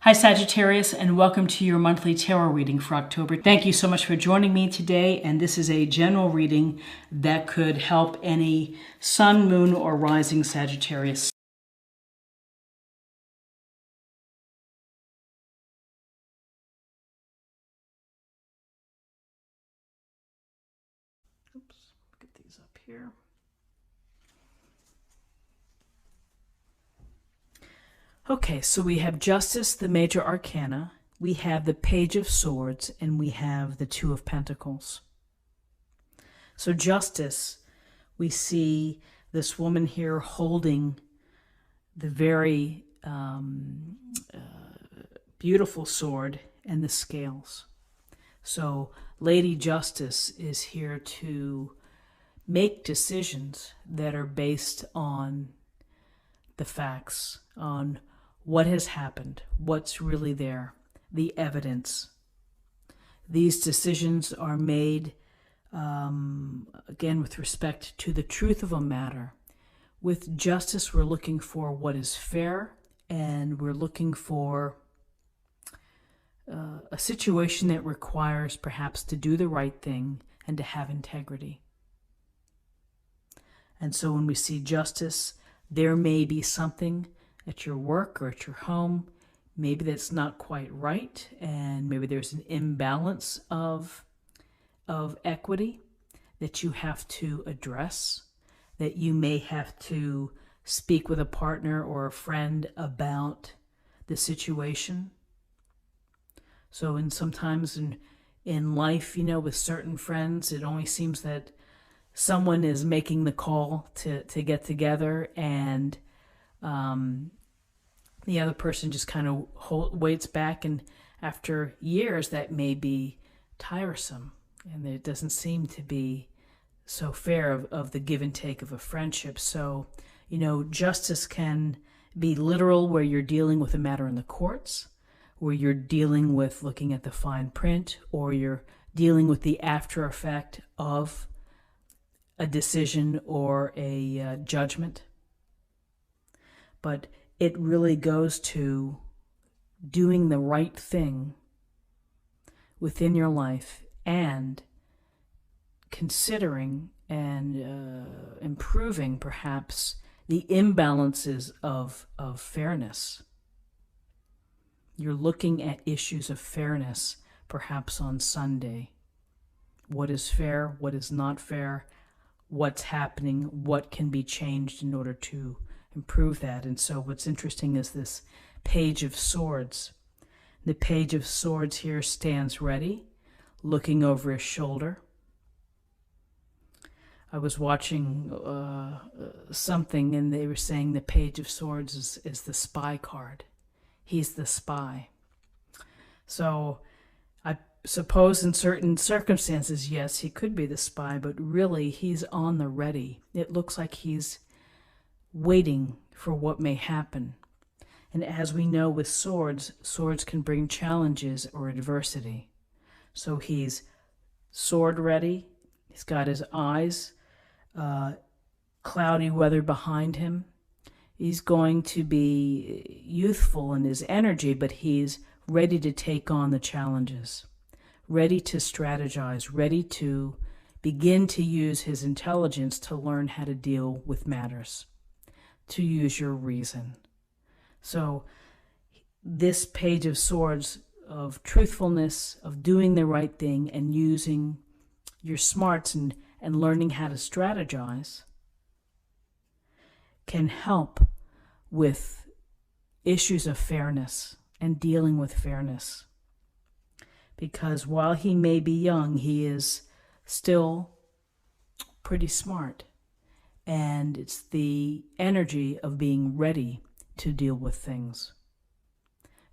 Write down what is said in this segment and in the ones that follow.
Hi Sagittarius, and welcome to your monthly tarot reading for October. Thank you so much for joining me today, and this is a general reading that could help any sun, moon, or rising Sagittarius. Oops, get these up here. Okay, so we have Justice, the major arcana, we have the Page of Swords, and we have the Two of Pentacles. So Justice, we see this woman here holding the very beautiful sword and the scales. So Lady Justice is here to make decisions that are based on the facts, on what has happened, what's really there, the evidence. These decisions are made, again, with respect to the truth of a matter. With justice, we're looking for what is fair, and we're looking for a situation that requires perhaps to do the right thing and to have integrity. And so when we see justice, there may be something at your work or at your home, maybe that's not quite right, and maybe there's an imbalance of equity that you have to address, that you may have to speak with a partner or a friend about the situation. So sometimes in life, with certain friends, it only seems that someone is making the call to get together, and the other person just kind of waits back, and after years that may be tiresome, and it doesn't seem to be so fair of the give and take of a friendship. So, justice can be literal, where you're dealing with a matter in the courts, where you're dealing with looking at the fine print, or you're dealing with the after effect of a decision or a judgment. But it really goes to doing the right thing within your life and considering and improving perhaps the imbalances of fairness. You're looking at issues of fairness perhaps on Sunday. What is fair? What is not fair? What's happening? What can be changed in order to improve that? And so what's interesting is this Page of Swords. The Page of Swords here stands ready, looking over his shoulder. I was watching something, and they were saying the Page of Swords is the spy card. He's the spy. So I suppose in certain circumstances, yes, he could be the spy, but really he's on the ready. It looks like he's waiting for what may happen. And as we know with swords, swords can bring challenges or adversity. So he's sword ready. He's got his eyes, cloudy weather behind him. He's going to be youthful in his energy, but he's ready to take on the challenges, ready to strategize, ready to begin to use his intelligence to learn how to deal with matters, to use your reason. So this Page of Swords of truthfulness, of doing the right thing and using your smarts and learning how to strategize can help with issues of fairness and dealing with fairness. Because while he may be young, he is still pretty smart. And it's the energy of being ready to deal with things.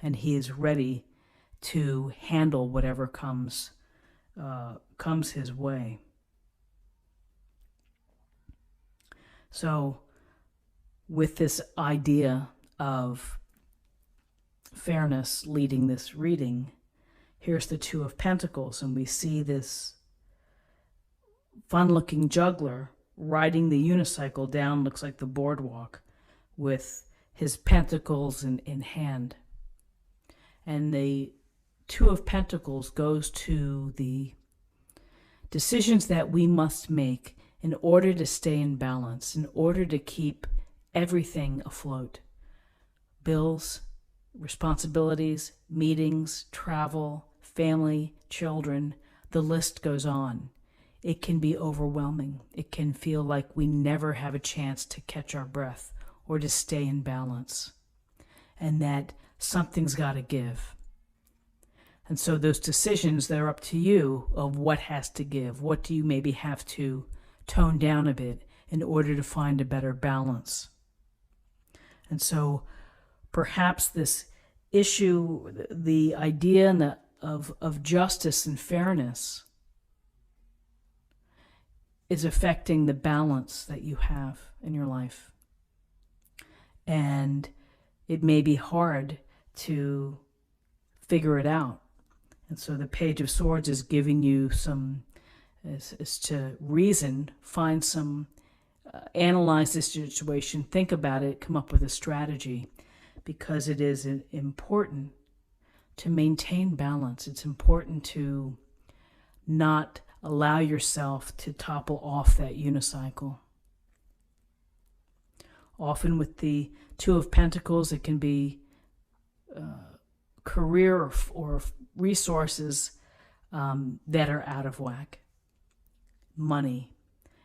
And he is ready to handle whatever comes his way. So with this idea of fairness leading this reading, here's the Two of Pentacles, and we see this fun-looking juggler riding the unicycle down, looks like the boardwalk, with his pentacles in hand. And the Two of Pentacles goes to the decisions that we must make in order to stay in balance, in order to keep everything afloat. Bills, responsibilities, meetings, travel, family, children, the list goes on. It can be overwhelming. It can feel like we never have a chance to catch our breath or to stay in balance, and that something's got to give. And so those decisions, they're up to you of what has to give. What do you maybe have to tone down a bit in order to find a better balance? And so perhaps this issue, the idea of justice and fairness is affecting the balance that you have in your life. And it may be hard to figure it out. And so the Page of Swords is giving you some, is to reason, find some, analyze this situation, think about it, come up with a strategy, because it is important to maintain balance. It's important to not allow yourself to topple off that unicycle. Often with the Two of Pentacles, it can be career or resources that are out of whack. Money.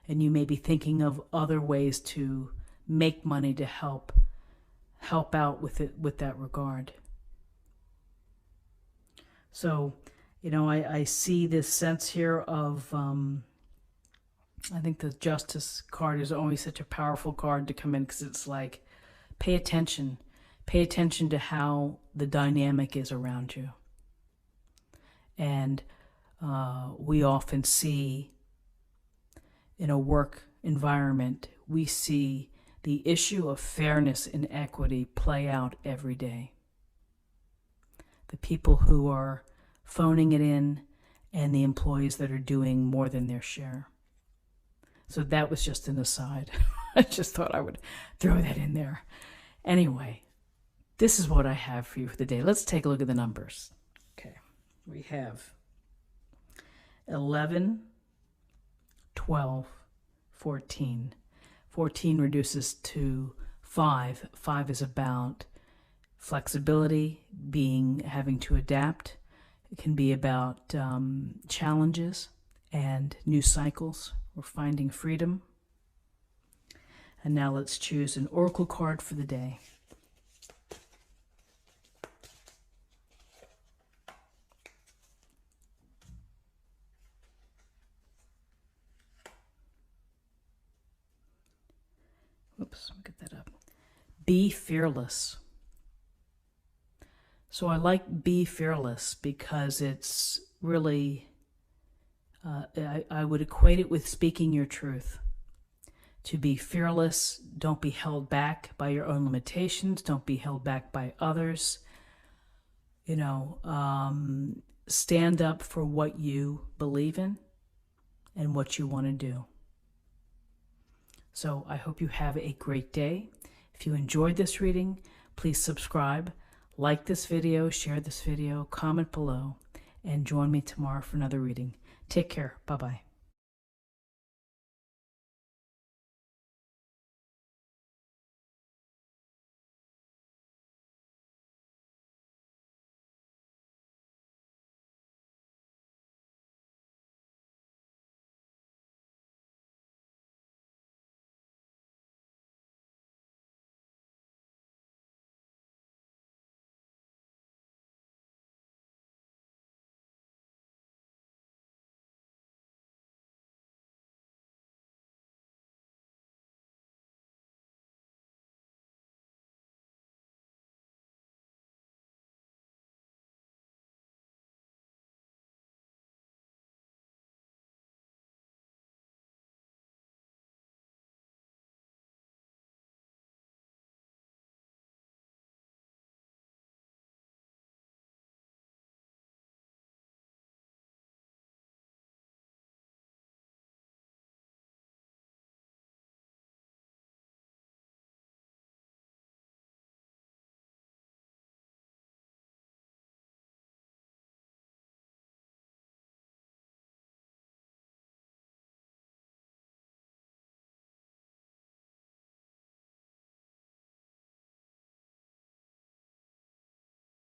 And you may be thinking of other ways to make money to help out with it, with that regard. So, you know, I see this sense here of, I think the Justice card is always such a powerful card to come in, because it's like, pay attention. Pay attention to how the dynamic is around you. And we often see in a work environment, we see the issue of fairness and equity play out every day. The people who are phoning it in and the employees that are doing more than their share. So that was just an aside. I just thought I would throw that in there. Anyway, this is what I have for you for the day. Let's take a look at the numbers. Okay, we have 11, 12, 14. 14 reduces to 5. 5 is about flexibility, having to adapt. It can be about challenges and new cycles or finding freedom. And now let's choose an oracle card for the day. Oops, let me get that up. Be fearless. So I like be fearless because it's really, I would equate it with speaking your truth. To be fearless, don't be held back by your own limitations. Don't be held back by others. You know, stand up for what you believe in and what you want to do. So I hope you have a great day. If you enjoyed this reading, please subscribe, like this video, share this video, comment below, and join me tomorrow for another reading. Take care. Bye-bye.